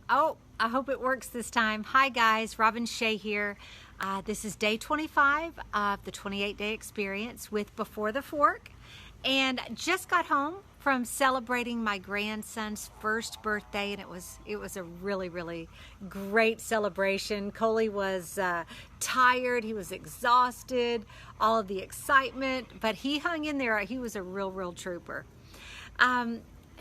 Oh, I hope it works this time. Hi guys, Robin Shea here. This is day 25 of the 28-day experience with Before the Fork, and just got home from celebrating my grandson's first birthday, and it was a really great celebration. Coley was tired, he was exhausted, all of the excitement, but he hung in there. He was a real trooper.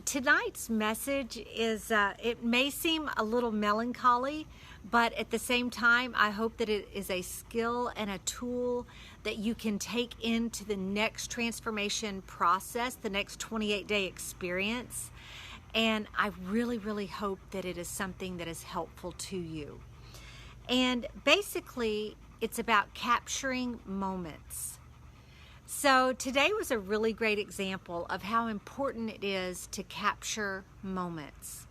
Tonight's message is, it may seem a little melancholy, but at the same time, I hope that it is a skill and a tool that you can take into the next transformation process, the next 28-day experience. And I really hope that it is something that is helpful to you. And basically, it's about capturing moments. So today was a really great example of how important it is to capture moments.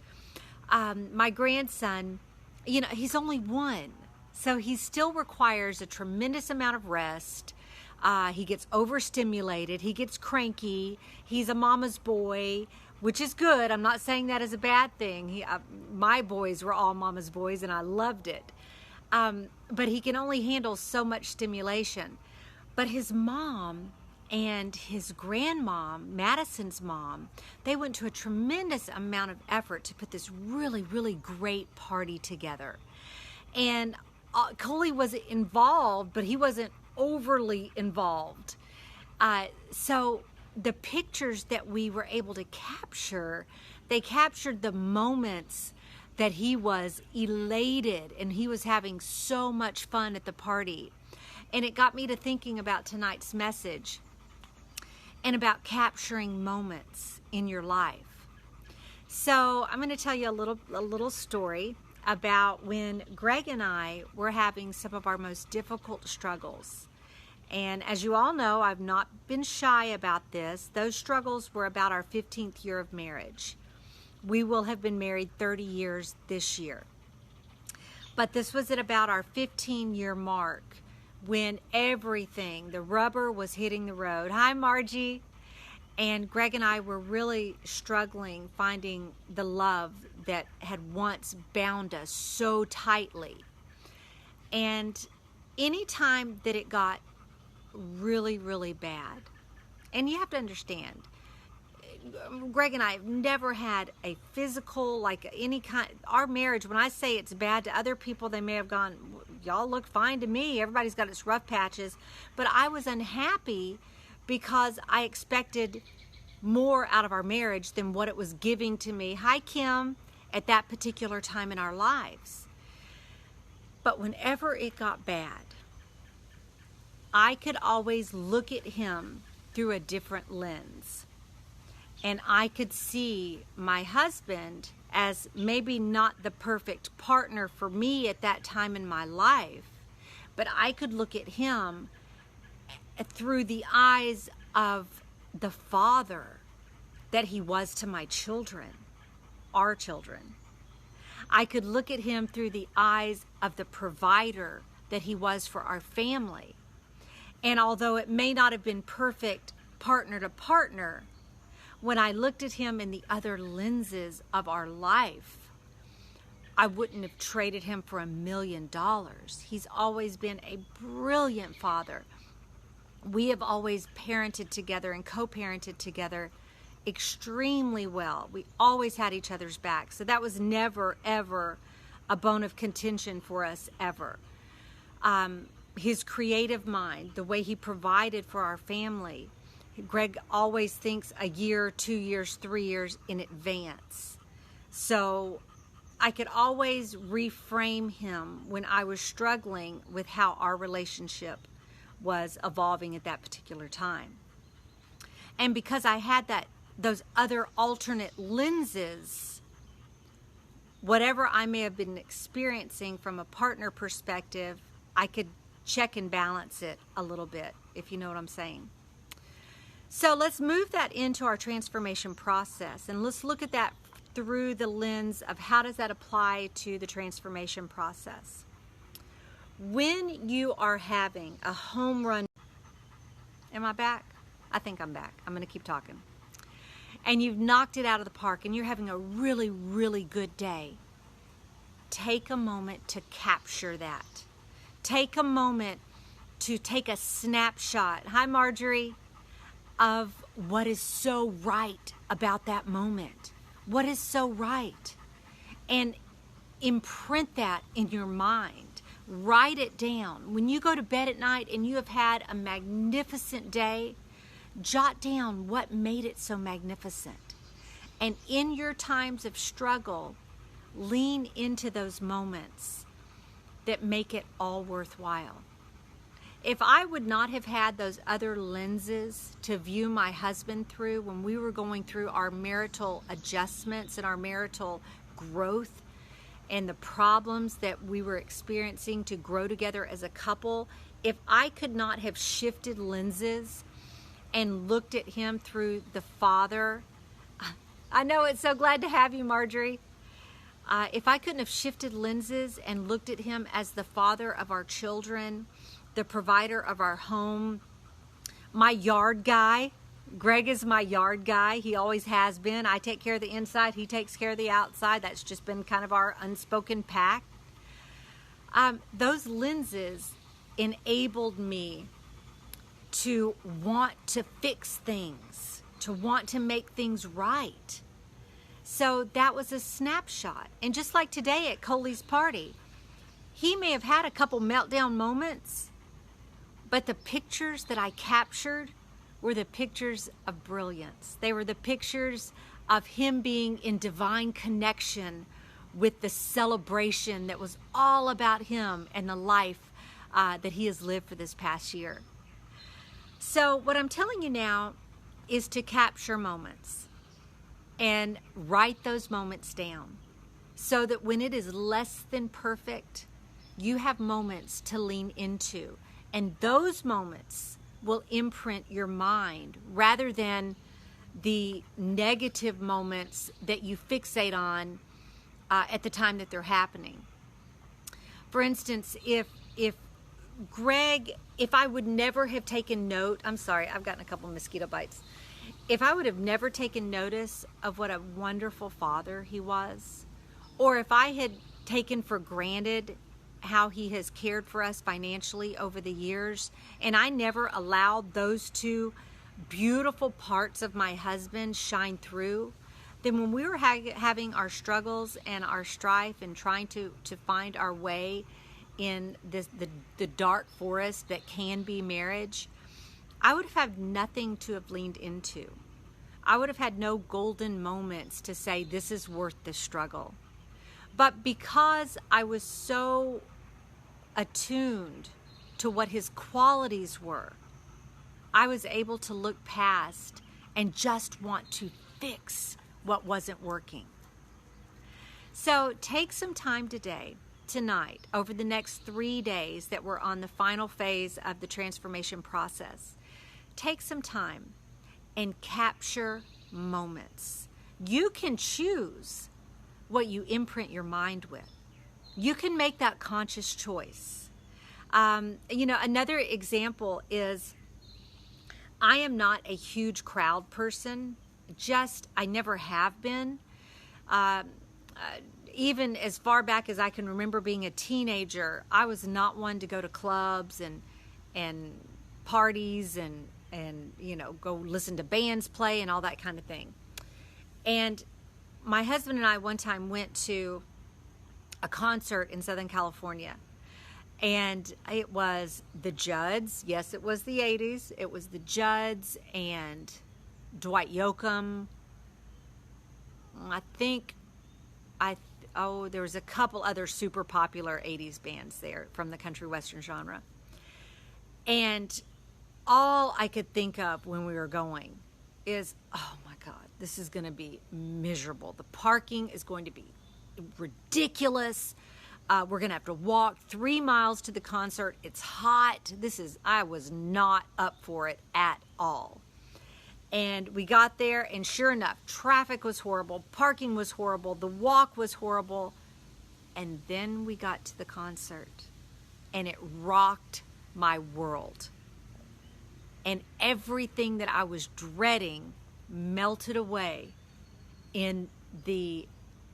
My grandson, he's only one, so he still requires a tremendous amount of rest. He gets overstimulated, he gets cranky, he's a mama's boy, which is good. I'm not saying that as a bad thing. My boys were all mama's boys and I loved it. But he can only handle so much stimulation. But his mom and his grandmom, Madison's mom, they went to a tremendous amount of effort to put this really great party together. And Coley was involved, but he wasn't overly involved. So the pictures that we were able to capture, they captured the moments that he was elated and he was having so much fun at the party. And it got me to thinking about tonight's message and about capturing moments in your life. So I'm going to tell you a little story about when Greg and I were having some of our most difficult struggles. And as you all know, I've not been shy about this. Those struggles were about our 15th year of marriage. We will have been married 30 years this year. But this was at about our 15-year mark, when everything, the rubber was hitting the road. Hi, Margie. And Greg and I were really struggling finding the love that had once bound us so tightly. And anytime that it got really bad, and you have to understand, Greg and I have never had a physical, like any kind, our marriage, when I say it's bad to other people, they may have gone, y'all look fine to me. Everybody's got its rough patches. But I was unhappy because I expected more out of our marriage than what it was giving to me. Hi, Kim, at that particular time in our lives. But whenever it got bad, I could always look at him through a different lens. And I could see my husband as maybe not the perfect partner for me at that time in my life, but I could look at him through the eyes of the father that he was to my children, our children. I could look at him through the eyes of the provider that he was for our family. And although it may not have been perfect partner to partner, when I looked at him in the other lenses of our life, I wouldn't have traded him for $1 million. He's always been a brilliant father. We have always parented together and co-parented together extremely well. We always had each other's back. So that was never, ever a bone of contention for us, ever. His creative mind, the way he provided for our family, Greg always thinks a year, 2 years, 3 years in advance. So I could always reframe him when I was struggling with how our relationship was evolving at that particular time. And because I had those other alternate lenses, whatever I may have been experiencing from a partner perspective, I could check and balance it a little bit, if you know what I'm saying. So let's move that into our transformation process, and let's look at that through the lens of how does that apply to the transformation process. When you are having a home run, am I back? I think I'm back. I'm going to keep talking. And you've knocked it out of the park and you're having a really good day. take a moment to capture that. Take a moment to take a snapshot, hi Marjorie, of what is so right about that moment. What is so right? And imprint that in your mind. Write it down. When you go to bed at night and you have had a magnificent day, jot down what made it so magnificent. And in your times of struggle, lean into those moments that make it all worthwhile. If I would not have had those other lenses to view my husband through when we were going through our marital adjustments and our marital growth and the problems that we were experiencing to grow together as a couple, if I could not have shifted lenses and looked at him through the father, I know, it's so glad to have you, Marjorie. If I couldn't have shifted lenses and looked at him as the father of our children, the provider of our home, my yard guy. Greg is my yard guy. He always has been. I take care of the inside. He takes care of the outside. That's just been kind of our unspoken pact. Those lenses enabled me to want to fix things, to want to make things right. So that was a snapshot. And just like today at Coley's party, he may have had a couple meltdown moments, but the pictures that I captured were the pictures of brilliance. They were the pictures of him being in divine connection with the celebration that was all about him and the life that he has lived for this past year. So what I'm telling you now is to capture moments and write those moments down so that when it is less than perfect, you have moments to lean into. And those moments will imprint your mind rather than the negative moments that you fixate on at the time that they're happening. For instance, if I would never have taken note, I'm sorry, I've gotten a couple mosquito bites. If I would have never taken notice of what a wonderful father he was, or if I had taken for granted how he has cared for us financially over the years, and I never allowed those two beautiful parts of my husband shine through, then when we were having our struggles and our strife and trying to find our way in the dark forest that can be marriage, I would have had nothing to have leaned into. I would have had no golden moments to say this is worth the struggle. But because I was so attuned to what his qualities were, I was able to look past and just want to fix what wasn't working. So take some time today, tonight, over the next 3 days that we're on the final phase of the transformation process. Take some time and capture moments. You can choose what you imprint your mind with. You can make that conscious choice. Another example is I am not a huge crowd person. I never have been. Even as far back as I can remember being a teenager, I was not one to go to clubs and parties and go listen to bands play and all that kind of thing. And my husband and I one time went to a concert in Southern California, and it was the Judds. Yes, it was the 80s. It was the Judds and Dwight Yoakam. There was a couple other super popular 80s bands there from the country western genre. And all I could think of when we were going is, oh my God, this is going to be miserable. The parking is going to be ridiculous. We're going to have to walk 3 miles to the concert. It's hot. I was not up for it at all. And we got there, and sure enough, traffic was horrible, parking was horrible, the walk was horrible. And then we got to the concert, and it rocked my world. And everything that I was dreading melted away in the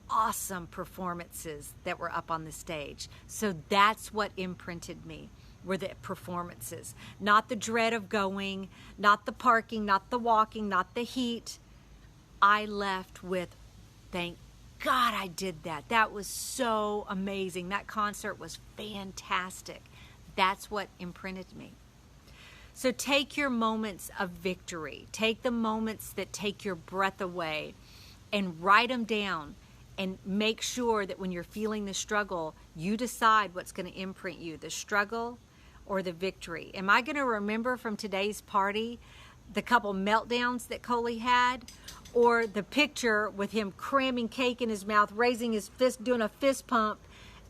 awesome performances that were up on the stage. So that's what imprinted me, were the performances, not the dread of going, not the parking, not the walking, not the heat. I left with, thank God I did that. That was so amazing. That concert was fantastic. That's what imprinted me. So take your moments of victory. Take the moments that take your breath away and write them down, and make sure that when you're feeling the struggle, you decide what's going to imprint you, the struggle or the victory. Am I going to remember from today's party the couple meltdowns that Coley had, or the picture with him cramming cake in his mouth, raising his fist, doing a fist pump,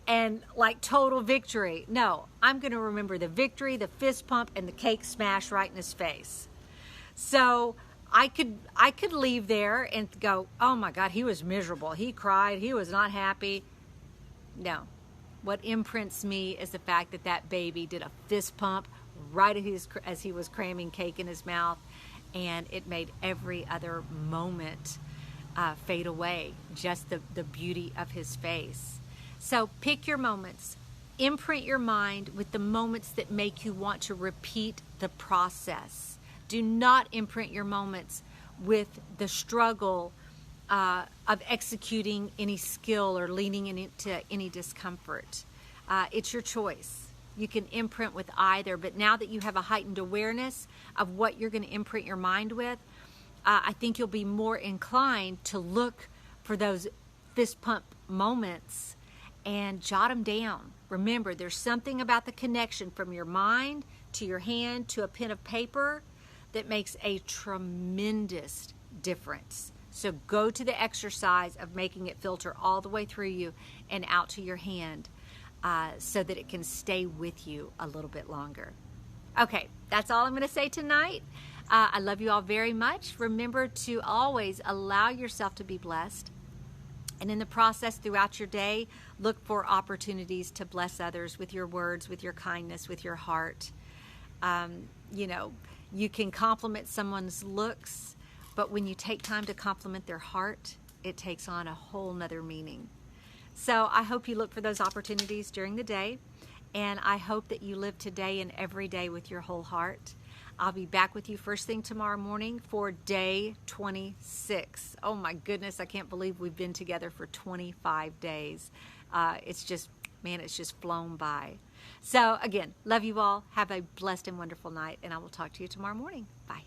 and like total victory? No, I'm going to remember the victory, the fist pump, and the cake smash right in his face. So I could leave there and go, oh my God, he was miserable. He cried. He was not happy. No. What imprints me is the fact that that baby did a fist pump right as he was cramming cake in his mouth, and it made every other moment fade away, just the beauty of his face. So pick your moments. Imprint your mind with the moments that make you want to repeat the process. Do not imprint your moments with the struggle of executing any skill or leaning into any discomfort. It's your choice. You can imprint with either, but now that you have a heightened awareness of what you're going to imprint your mind with, I think you'll be more inclined to look for those fist pump moments and jot them down. Remember, there's something about the connection from your mind to your hand to a pen of paper that makes a tremendous difference. So go to the exercise of making it filter all the way through you and out to your hand, so that it can stay with you a little bit longer. Okay, that's all I'm going to say tonight. I love you all very much. Remember to always allow yourself to be blessed. And in the process throughout your day, look for opportunities to bless others with your words, with your kindness, with your heart. You can compliment someone's looks, but when you take time to compliment their heart, it takes on a whole nother meaning. So I hope you look for those opportunities during the day, and I hope that you live today and every day with your whole heart. I'll be back with you first thing tomorrow morning for day 26. Oh my goodness, I can't believe we've been together for 25 days. It's just flown by. So again, love you all. Have a blessed and wonderful night, and I will talk to you tomorrow morning. Bye.